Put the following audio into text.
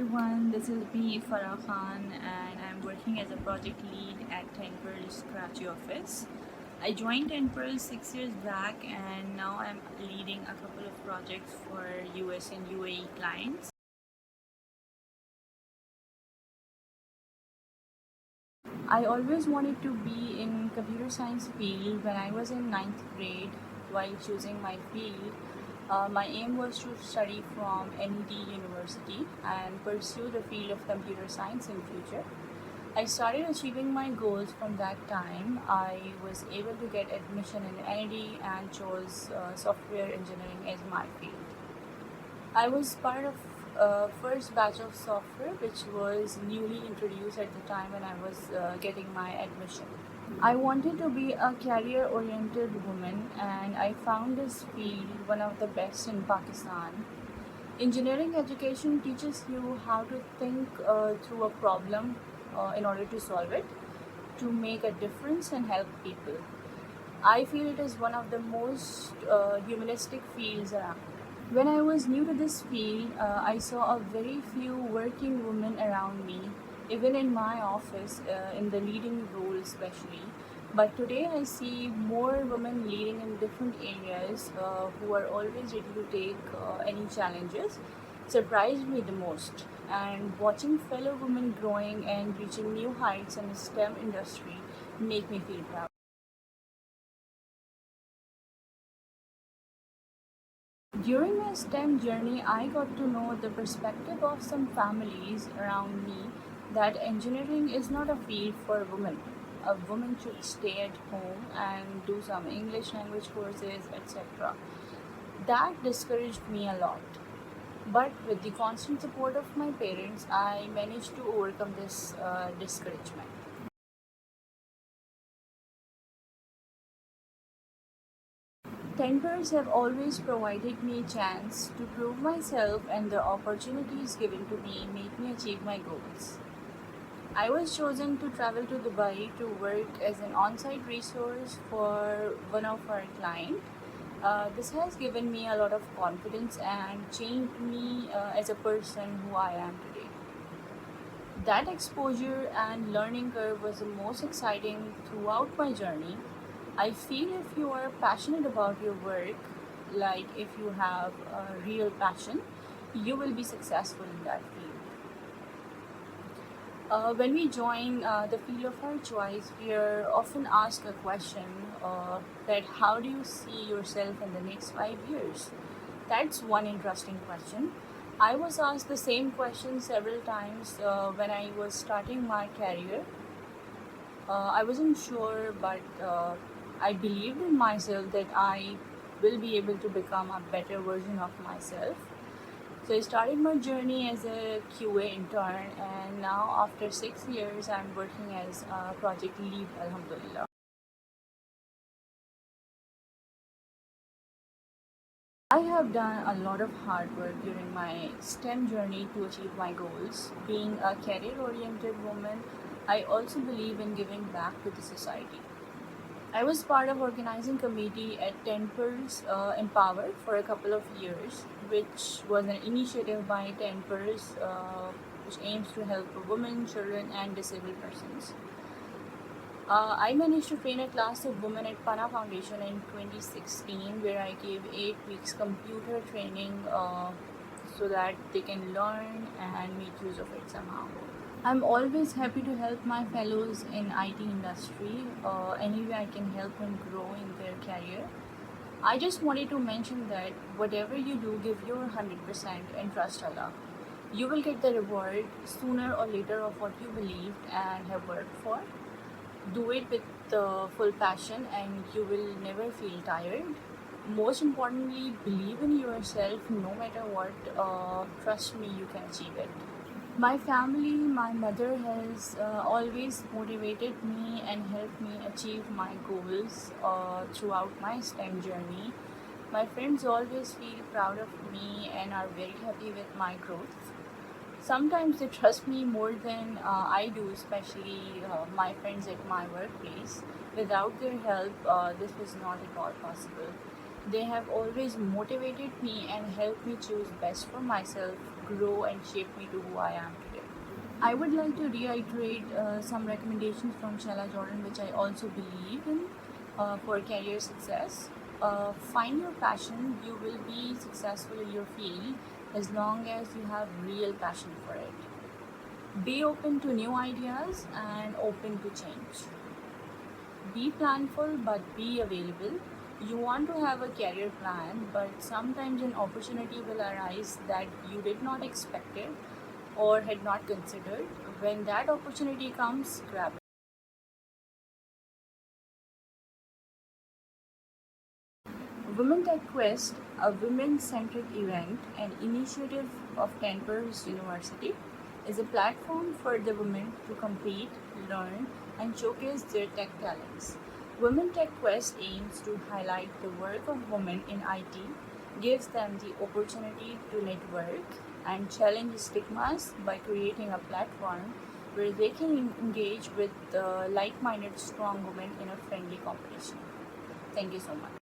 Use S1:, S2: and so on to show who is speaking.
S1: everyone, this is me Farah Khan and I'm working as a project lead at 10 Pearls Karachi office. I joined 10 Pearls 6 years back and now I'm leading a couple of projects for US and UAE clients. I always wanted to be in computer science field. When I was in ninth grade while choosing my field. My aim was to study from NED University and pursue the field of computer science in future. I started achieving my goals from that time. I was able to get admission in NED and chose software engineering as my field. I was part of first batch of software which was newly introduced at the time when I was getting my admission. I wanted to be a career oriented woman and I found this field one of the best in Pakistan. Engineering education teaches you how to think through a problem in order to solve it, to make a difference and help people. I feel it is one of the most humanistic fields around. When I was new to this field, I saw a very few working women around me, even in my office, in the leading role especially. But today I see more women leading in different areas who are always ready to take any challenges. Surprised me the most. And watching fellow women growing and reaching new heights in the STEM industry make me feel proud. During my STEM journey, I got to know the perspective of some families around me that engineering is not a field for women. A woman should stay at home and do some English language courses, etc. That discouraged me a lot. But with the constant support of my parents, I managed to overcome this discouragement. Tempers have always provided me a chance to prove myself, and the opportunities given to me make me achieve my goals. I was chosen to travel to Dubai to work as an on site resource for one of our clients. This has given me a lot of confidence and changed me as a person who I am today. That exposure and learning curve was the most exciting throughout my journey. I feel if you are passionate about your work, like if you have a real passion, you will be successful in that field. When we join the field of our choice, we are often asked a question that how do you see yourself in the next 5 years? That's one interesting question. I was asked the same question several times when I was starting my career. I wasn't sure, but I believed in myself that I will be able to become a better version of myself. So I started my journey as a QA intern, and now after 6 years, I'm working as a project lead. Alhamdulillah. I have done a lot of hard work during my STEM journey to achieve my goals. Being a career oriented woman, I also believe in giving back to the society. I was part of organizing committee at Tempers Empower for a couple of years, which was an initiative by Tempers which aims to help women, children, and disabled persons. I managed to train a class of women at Pana Foundation in 2016, where I gave 8 weeks computer training so that they can learn and make use of it somehow. I'm always happy to help my fellows in IT industry. Any way I can help them grow in their career. I just wanted to mention that whatever you do, give your 100% and trust Allah. You will get the reward sooner or later of what you believed and have worked for. Do it with full passion and you will never feel tired. Most importantly, believe in yourself no matter what. Trust me, you can achieve it. My family, my mother has always motivated me and helped me achieve my goals throughout my STEM journey. My friends always feel proud of me and are very happy with my growth. Sometimes they trust me more than I do, especially my friends at my workplace. Without their help, this was not at all possible. They have always motivated me and helped me choose best for myself, grow and shape me to who I am today. I would like to reiterate some recommendations from Shella Jordan, which I also believe in for career success. Find your passion. You will be successful in your field as long as you have real passion for it. Be open to new ideas and open to change. Be planful but be available. You want to have a career plan, but sometimes an opportunity will arise that you did not expect it or had not considered. When that opportunity comes, grab it. Women Tech Quest, a women centric event and initiative of Tempers University, is a platform for the women to compete, learn, and showcase their tech talents. Women Tech Quest aims to highlight the work of women in IT, gives them the opportunity to network, and challenge stigmas by creating a platform where they can engage with like minded strong women in a friendly competition. Thank you so much.